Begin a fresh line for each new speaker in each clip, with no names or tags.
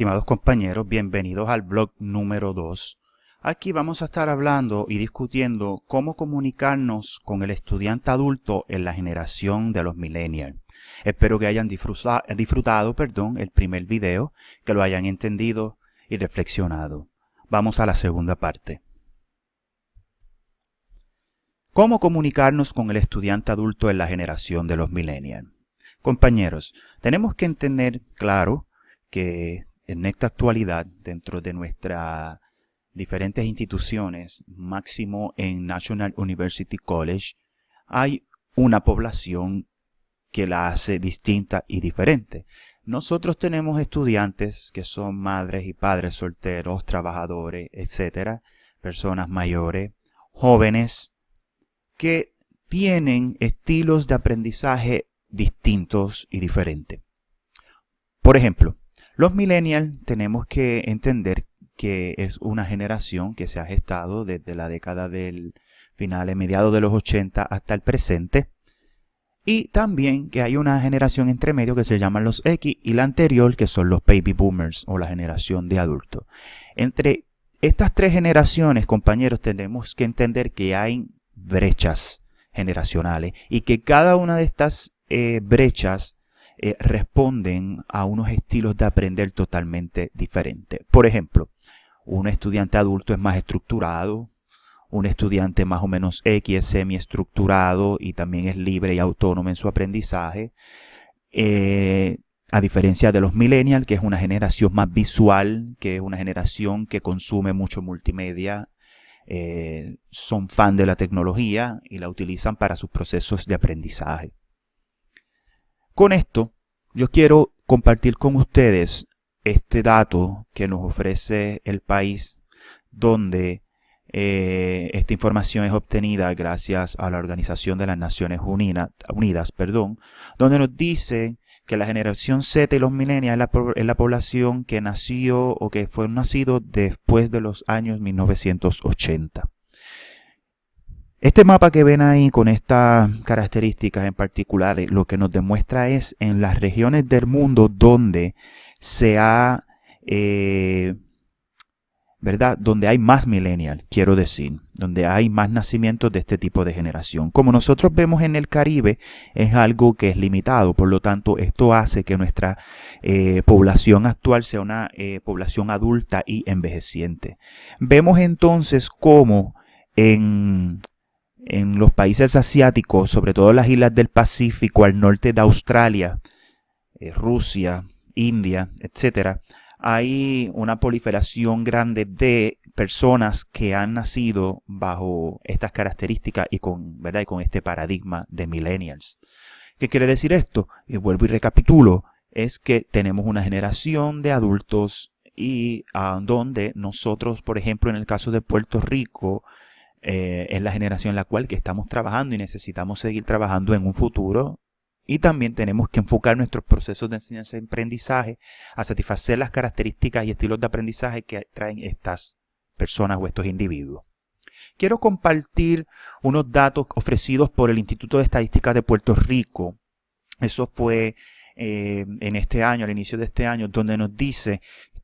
Estimados compañeros, bienvenidos al blog número 2. Aquí vamos a estar hablando y discutiendo cómo comunicarnos con el estudiante adulto en la generación de los millennials. Espero que hayan disfrutado el primer video, que lo hayan entendido y reflexionado. Vamos a la segunda parte. ¿Cómo comunicarnos con el estudiante adulto en la generación de los millennials? Compañeros, tenemos que entender claro que en esta actualidad, dentro de nuestras diferentes instituciones, máximo en National University College, hay una población que la hace distinta y diferente. Nosotros tenemos estudiantes que son madres y padres solteros, trabajadores, etcétera, personas mayores, jóvenes, que tienen estilos de aprendizaje distintos y diferentes. Por ejemplo, los millennials tenemos que entender que es una generación que se ha gestado desde la década del finales, mediados de los 80 hasta el presente. Y también que hay una generación entre medio que se llaman los X y la anterior que son los baby boomers o la generación de adultos. Entre estas tres generaciones, compañeros, tenemos que entender que hay brechas generacionales y que cada una de estas brechas responden a unos estilos de aprender totalmente diferentes. Por ejemplo, un estudiante adulto es más estructurado, un estudiante más o menos X es semiestructurado y también es libre y autónomo en su aprendizaje. A diferencia de los millennials, que es una generación más visual, que es una generación que consume mucho multimedia, son fan de la tecnología y la utilizan para sus procesos de aprendizaje. Con esto, yo quiero compartir con ustedes este dato que nos ofrece el país, donde esta información es obtenida gracias a la Organización de las Naciones Unidas, donde nos dice que la generación Z y los millennials es la población que nació o que fue nacido después de los años 1980. Este mapa que ven ahí con estas características en particular, lo que nos demuestra es en las regiones del mundo donde se ha, donde hay más millennials, quiero decir, donde hay más nacimientos de este tipo de generación. Como nosotros vemos en el Caribe, es algo que es limitado, por lo tanto, esto hace que nuestra población actual sea una población adulta y envejeciente. Vemos entonces cómo en los países asiáticos, sobre todo las islas del Pacífico, al norte de Australia, Rusia, India, etcétera, hay una proliferación grande de personas que han nacido bajo estas características y con este paradigma de millennials. ¿Qué quiere decir esto? Y vuelvo y recapitulo, es que tenemos una generación de adultos y donde nosotros, por ejemplo, en el caso de Puerto Rico, es la generación en la cual que estamos trabajando y necesitamos seguir trabajando en un futuro. Y también tenemos que enfocar nuestros procesos de enseñanza y aprendizaje a satisfacer las características y estilos de aprendizaje que traen estas personas o estos individuos. Quiero compartir unos datos ofrecidos por el Instituto de Estadística de Puerto Rico. Eso fue en este año, al inicio de este año, donde nos dice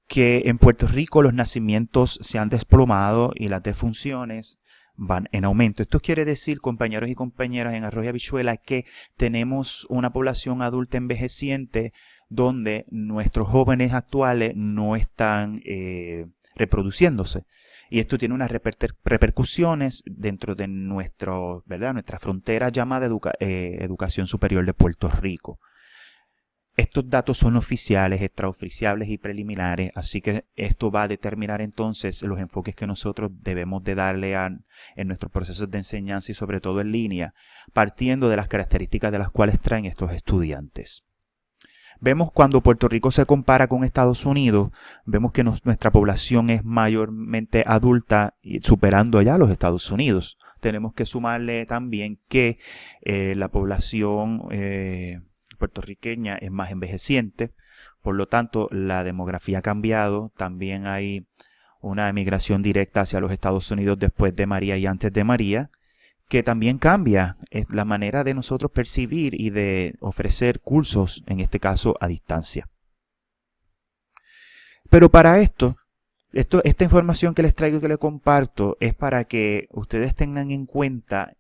que en Puerto Rico los nacimientos se han desplomado y las defunciones van en aumento. Esto quiere decir, compañeros y compañeras, en Arroyo Habichuela, que tenemos una población adulta envejeciente donde nuestros jóvenes actuales no están reproduciéndose. Y esto tiene unas repercusiones dentro de nuestra frontera llamada Educación Superior de Puerto Rico. Estos datos son oficiales, extraoficiales y preliminares, así que esto va a determinar entonces los enfoques que nosotros debemos de darle en nuestros procesos de enseñanza y sobre todo en línea, partiendo de las características de las cuales traen estos estudiantes. Vemos cuando Puerto Rico se compara con Estados Unidos, vemos que nuestra población es mayormente adulta y superando ya a los Estados Unidos. Tenemos que sumarle también que la población puertorriqueña es más envejeciente, por lo tanto la demografía ha cambiado, también hay una emigración directa hacia los Estados Unidos después de María y antes de María, que también cambia la manera de nosotros percibir y de ofrecer cursos, en este caso a distancia. Pero para esta información que les traigo y que les comparto es para que ustedes tengan en cuenta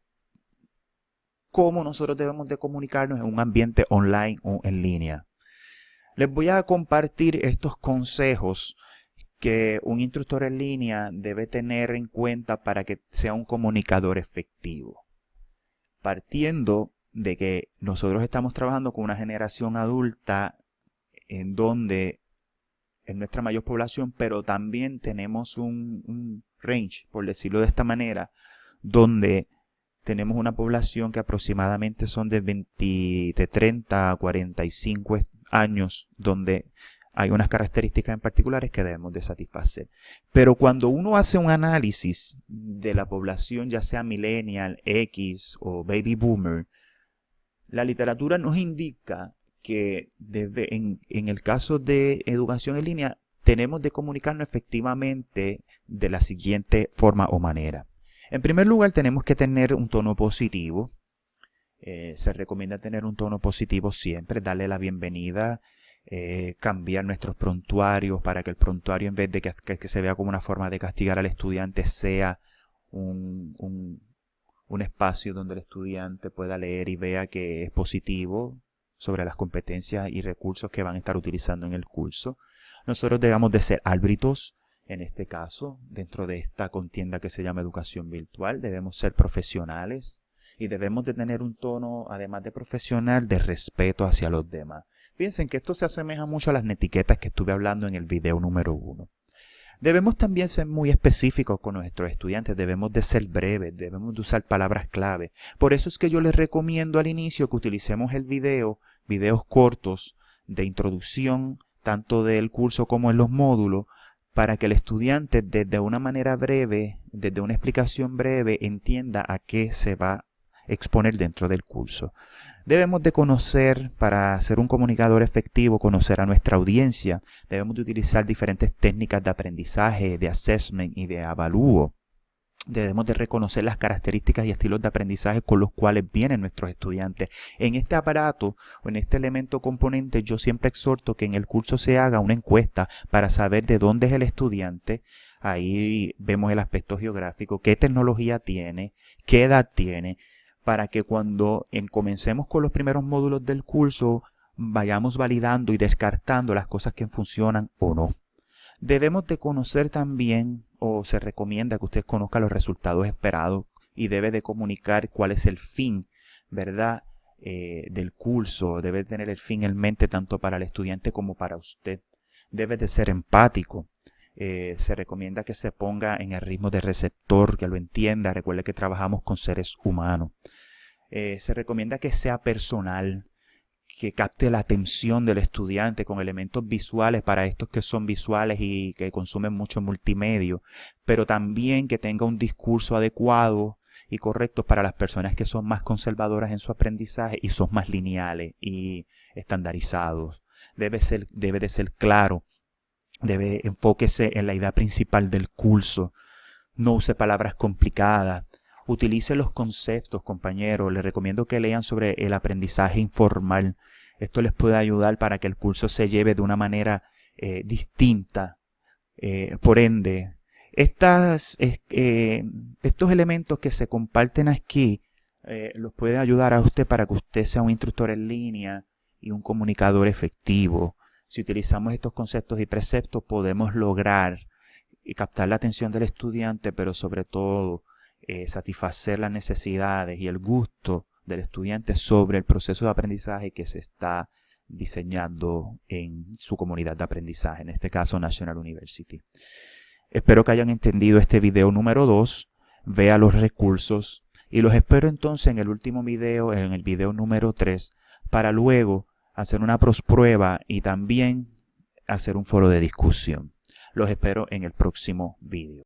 cómo nosotros debemos de comunicarnos en un ambiente online o en línea. Les voy a compartir estos consejos que un instructor en línea debe tener en cuenta para que sea un comunicador efectivo. Partiendo de que nosotros estamos trabajando con una generación adulta en donde es nuestra mayor población, pero también tenemos un range, por decirlo de esta manera, donde tenemos una población que aproximadamente son de 30 a 45 años, donde hay unas características en particulares que debemos de satisfacer. Pero cuando uno hace un análisis de la población, ya sea millennial, X o baby boomer, la literatura nos indica que en el caso de educación en línea, tenemos de comunicarnos efectivamente de la siguiente forma o manera. En primer lugar, tenemos que tener un tono positivo. Se recomienda tener un tono positivo siempre, darle la bienvenida, cambiar nuestros prontuarios para que el prontuario, en vez de que se vea como una forma de castigar al estudiante, sea un espacio donde el estudiante pueda leer y vea que es positivo sobre las competencias y recursos que van a estar utilizando en el curso. Nosotros debemos de ser árbitros. En este caso, dentro de esta contienda que se llama educación virtual, debemos ser profesionales y debemos de tener un tono, además de profesional, de respeto hacia los demás. Fíjense que esto se asemeja mucho a las netiquetas que estuve hablando en el video número 1. Debemos también ser muy específicos con nuestros estudiantes, debemos de ser breves, debemos de usar palabras clave. Por eso es que yo les recomiendo al inicio que utilicemos el videos cortos de introducción, tanto del curso como en los módulos, para que el estudiante desde una manera breve, desde una explicación breve, entienda a qué se va a exponer dentro del curso. Debemos de conocer, para ser un comunicador efectivo, conocer a nuestra audiencia. Debemos de utilizar diferentes técnicas de aprendizaje, de assessment y de avalúo. Debemos de reconocer las características y estilos de aprendizaje con los cuales vienen nuestros estudiantes. En este aparato o en este elemento componente, yo siempre exhorto que en el curso se haga una encuesta para saber de dónde es el estudiante. Ahí vemos el aspecto geográfico, qué tecnología tiene, qué edad tiene, para que cuando comencemos con los primeros módulos del curso vayamos validando y descartando las cosas que funcionan o no. Debemos de conocer también, o se recomienda que usted conozca los resultados esperados y debe de comunicar cuál es el fin, ¿verdad?, del curso. Debe tener el fin en mente tanto para el estudiante como para usted. Debe de ser empático. Se recomienda que se ponga en el ritmo de receptor, que lo entienda. Recuerde que trabajamos con seres humanos. Se recomienda que sea personal, que capte la atención del estudiante con elementos visuales para estos que son visuales y que consumen mucho multimedia, pero también que tenga un discurso adecuado y correcto para las personas que son más conservadoras en su aprendizaje y son más lineales y estandarizados. Debe de ser claro, enfóquese en la idea principal del curso, no use palabras complicadas. Utilice los conceptos, compañeros. Les recomiendo que lean sobre el aprendizaje informal. Esto les puede ayudar para que el curso se lleve de una manera distinta. Por ende, estos elementos que se comparten aquí los puede ayudar a usted para que usted sea un instructor en línea y un comunicador efectivo. Si utilizamos estos conceptos y preceptos, podemos lograr y captar la atención del estudiante, pero sobre todo satisfacer las necesidades y el gusto del estudiante sobre el proceso de aprendizaje que se está diseñando en su comunidad de aprendizaje, en este caso National University. Espero que hayan entendido este video número 2, vea los recursos y los espero entonces en el último video, en el video número 3, para luego hacer una prueba y también hacer un foro de discusión. Los espero en el próximo video.